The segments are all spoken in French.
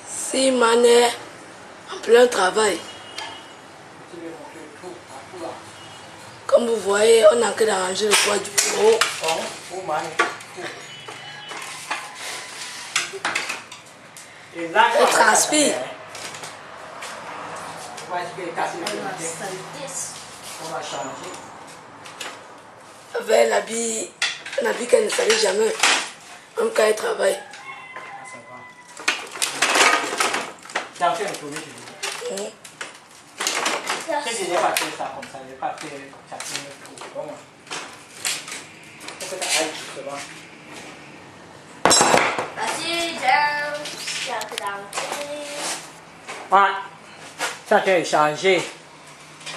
Si Mané en plein travail. Comme vous voyez, on a que d'arranger le poids du bureau. Elle transpire. Avec l'habit qu'elle ne savait jamais, même quand elle travaille. Je n'ai pas fait ça comme ça, je n'ai pas fait ça comme ça. Voilà. Ça a été changé.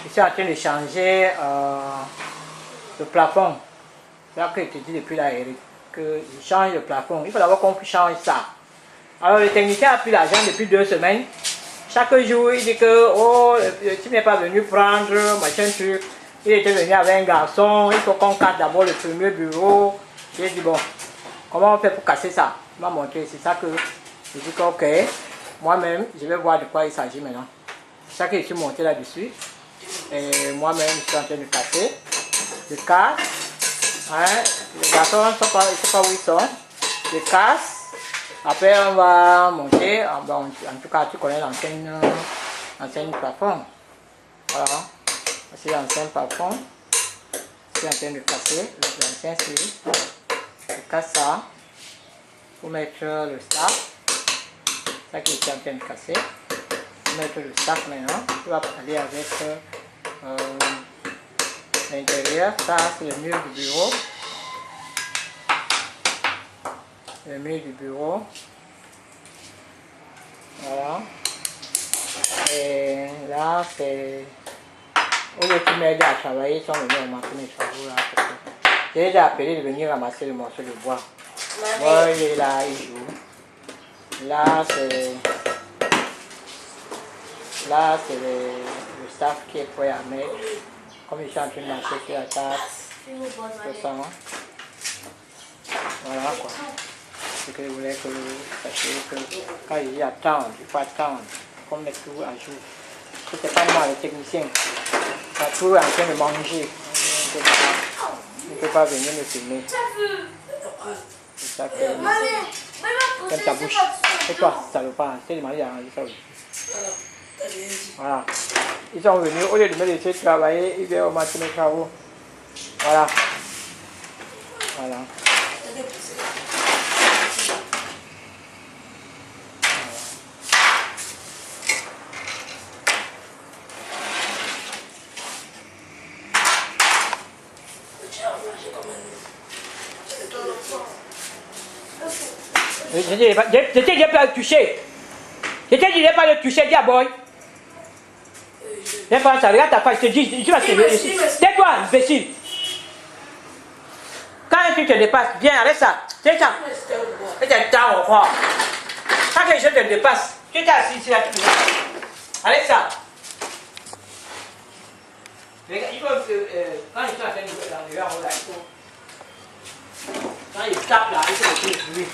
Ici, on a été changer le plafond. C'est là que je te dis depuis là, Eric, que je change le plafond. Il faut d'abord qu'on change ça. Alors, le technicien a pris l'argent depuis 2 semaines. Chaque jour, il dit que oh, le type n'est pas venu prendre, machin truc. Il était venu avec un garçon, il faut qu'on casse d'abord le premier bureau. J'ai dit bon, comment on fait pour casser ça? Il m'a montré, c'est ça que je dis que ok, moi-même, je vais voir de quoi il s'agit maintenant. C'est ça que je suis monté là-dessus. Et moi-même, je suis en train de casser. Je casse. Hein? Les garçons, je ne sais pas où ils sont. Je casse. Après, on va monter. En tout cas, tu connais l'ancienne plafond. Voilà. C'est l'ancien plafond. Je suis en train de casser l'ancien série. Je casse ça pour mettre le sac. C'est ça que je suis en train de casser. Pour mettre le sac maintenant. Tu vas aller avec l'intérieur. Ça, c'est le mur du bureau. Le mur du bureau. Voilà. Et là, c'est où les qui m'aident à travailler sont venus ramasser mes travaux là. J'ai déjà appelé de venir ramasser le morceau de bois. Moi, il est là, il joue. Là, c'est le staff qui est prêt à mettre. Comme je suis en train de marcher sur la table. Voilà quoi. Ce que je voulais que vous sachiez que quand il y a attendre, il faut attendre, qu'on met tout à jour. C'est pas moi le technicien. Ça tout est en train de manger. Il ne peut pas venir me filmer. C'est ça que. Comme ta bouche. Et toi, salopard, c'est demandé d'arranger ça aussi. Voilà. Ils sont venus, au lieu de me laisser travailler, ils viennent au matin mes travaux. Voilà. Voilà. Je t'ai dit pas le toucher. Je t'ai dit pas le toucher, dis à boy. Viens pas ça, regarde ta face, je te dis, tu vas te lever. Tais-toi, imbécile. Quand tu te dépasses, viens, arrête ça. C'est ça. C'est un temps au revoir. Quand les gens te dépassent, tu t'es assis ici là, tu me arrête ça. Il faut, quand ils sont en train de là, quand ils tapent là, il faut le bruit.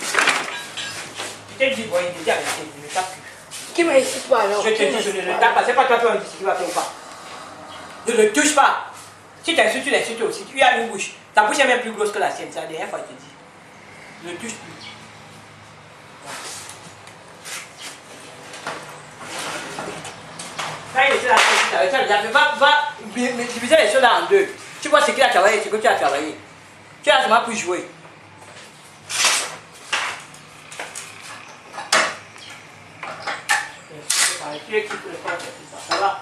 Je t'ai dit, bon, il déjà arrêté, il ne tape plus. Qui m'a ici pas alors? Je te dis, je ne le tape pas, c'est pas toi qui vas me dire ce qu'il va faire ou pas. Ne le touche pas. Si tu insultes, tu l'insultes aussi. Tu as une bouche. Ta bouche est même plus grosse que la sienne, c'est la dernière fois que je te dis. Ne le touche plus. Quand il était là, va diviser les choses là en deux. Tu vois ce qu'il a travaillé, ce que tu as travaillé. Tu as seulement pu jouer. Tu es qui peut le faire, ça va?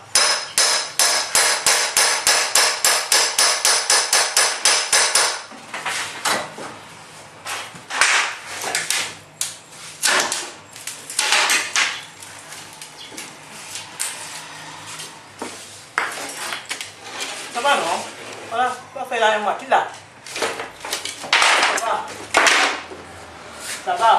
Ça va non? Voilà, tu vas faire là un moitié là. Ça va? Ça va?